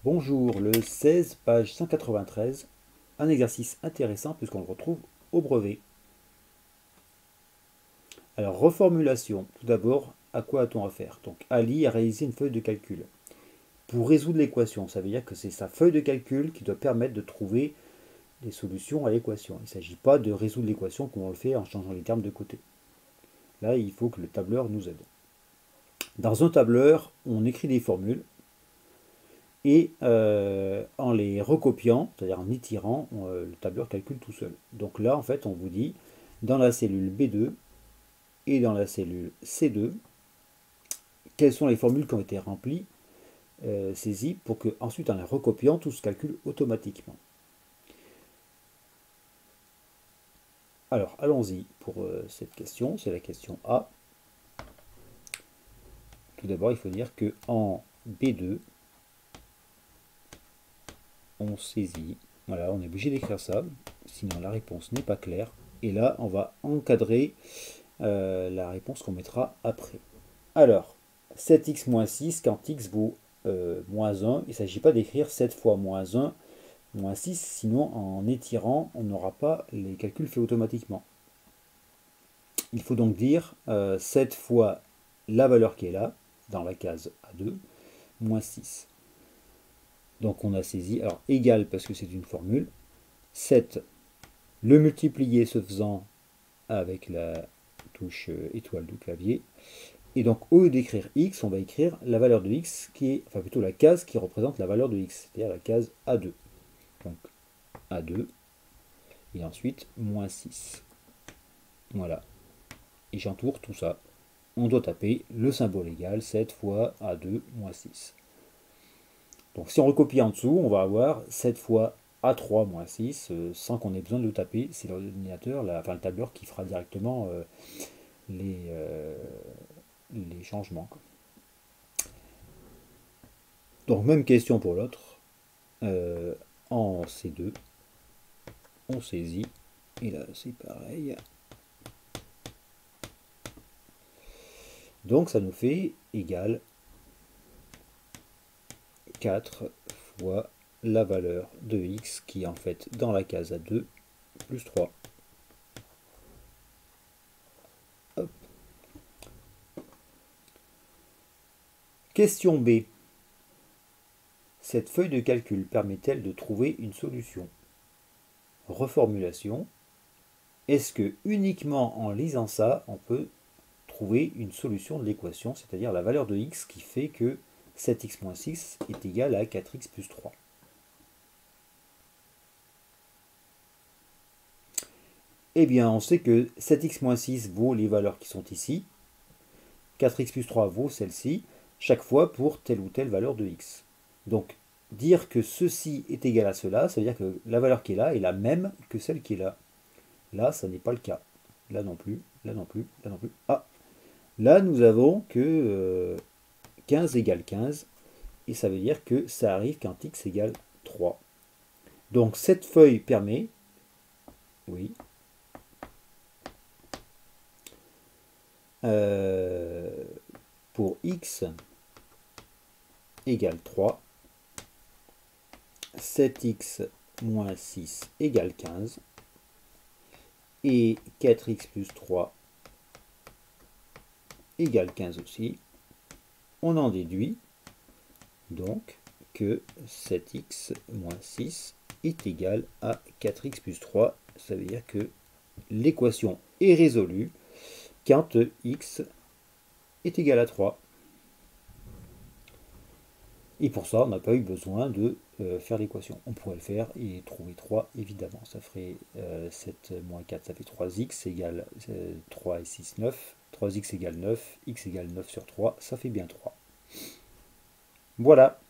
Bonjour, le 16, page 193, un exercice intéressant puisqu'on le retrouve au brevet. Alors, reformulation. Tout d'abord, à quoi a-t-on affaire? Donc, Ali a réalisé une feuille de calcul. Pour résoudre l'équation, ça veut dire que c'est sa feuille de calcul qui doit permettre de trouver les solutions à l'équation. Il ne s'agit pas de résoudre l'équation comme on le fait en changeant les termes de côté. Là, il faut que le tableur nous aide. Dans un tableur, on écrit des formules et en les recopiant, c'est-à-dire en étirant, le tableur calcule tout seul. Donc là, en fait, on vous dit, dans la cellule B2 et dans la cellule C2, quelles sont les formules qui ont été remplies, saisies, pour que ensuite, en les recopiant, tout se calcule automatiquement. Alors, allons-y pour cette question, c'est la question A. Tout d'abord, il faut dire que en B2, on saisit, voilà, on est obligé d'écrire ça, sinon la réponse n'est pas claire. Et là, on va encadrer la réponse qu'on mettra après. Alors, 7x moins 6, quand x vaut moins 1, il ne s'agit pas d'écrire 7 fois moins 1, moins 6, sinon en étirant, on n'aura pas les calculs faits automatiquement. Il faut donc dire 7 fois la valeur qui est là, dans la case A2, moins 6. Donc on a saisi, alors égal parce que c'est une formule, 7, le multiplier se faisant avec la touche étoile du clavier. Et donc au lieu d'écrire x, on va écrire la valeur de x qui est, enfin plutôt la case qui représente la valeur de x, c'est-à-dire la case A2. Donc A2, et ensuite moins 6. Voilà. Et j'entoure tout ça. On doit taper le symbole égal, 7 fois A2 moins 6. Donc si on recopie en dessous, on va avoir 7 fois A3 moins 6, sans qu'on ait besoin de le taper. C'est l'ordinateur, enfin le tableur qui fera directement les changements. Donc même question pour l'autre. En C2, on saisit. Et là c'est pareil. Donc ça nous fait égal 4 fois la valeur de x qui est en fait dans la case A2 plus 3. Hop. Question B. Cette feuille de calcul permet-elle de trouver une solution? Reformulation. Est-ce que uniquement en lisant ça, on peut trouver une solution de l'équation, c'est-à-dire la valeur de x qui fait que 7x moins 6 est égal à 4x plus 3? Eh bien, on sait que 7x moins 6 vaut les valeurs qui sont ici, 4x plus 3 vaut celle-ci, chaque fois pour telle ou telle valeur de x. Donc, dire que ceci est égal à cela, ça veut dire que la valeur qui est là est la même que celle qui est là. Là, ça n'est pas le cas. Là non plus, là non plus, là non plus. Ah, là, nous avons que 15 égale 15, et ça veut dire que ça arrive quand x égale 3. Donc, cette feuille permet, oui, pour x égale 3, 7x moins 6 égale 15, et 4x plus 3 égale 15 aussi. On en déduit donc que 7x moins 6 est égal à 4x plus 3. Ça veut dire que l'équation est résolue quand x est égal à 3. Et pour ça, on n'a pas eu besoin de faire l'équation. On pourrait le faire et trouver 3, évidemment. Ça ferait 7 moins 4, ça fait 3x égale 3 et 6, 9. 3x égale 9, x égale 9 sur 3, ça fait bien 3. Voilà.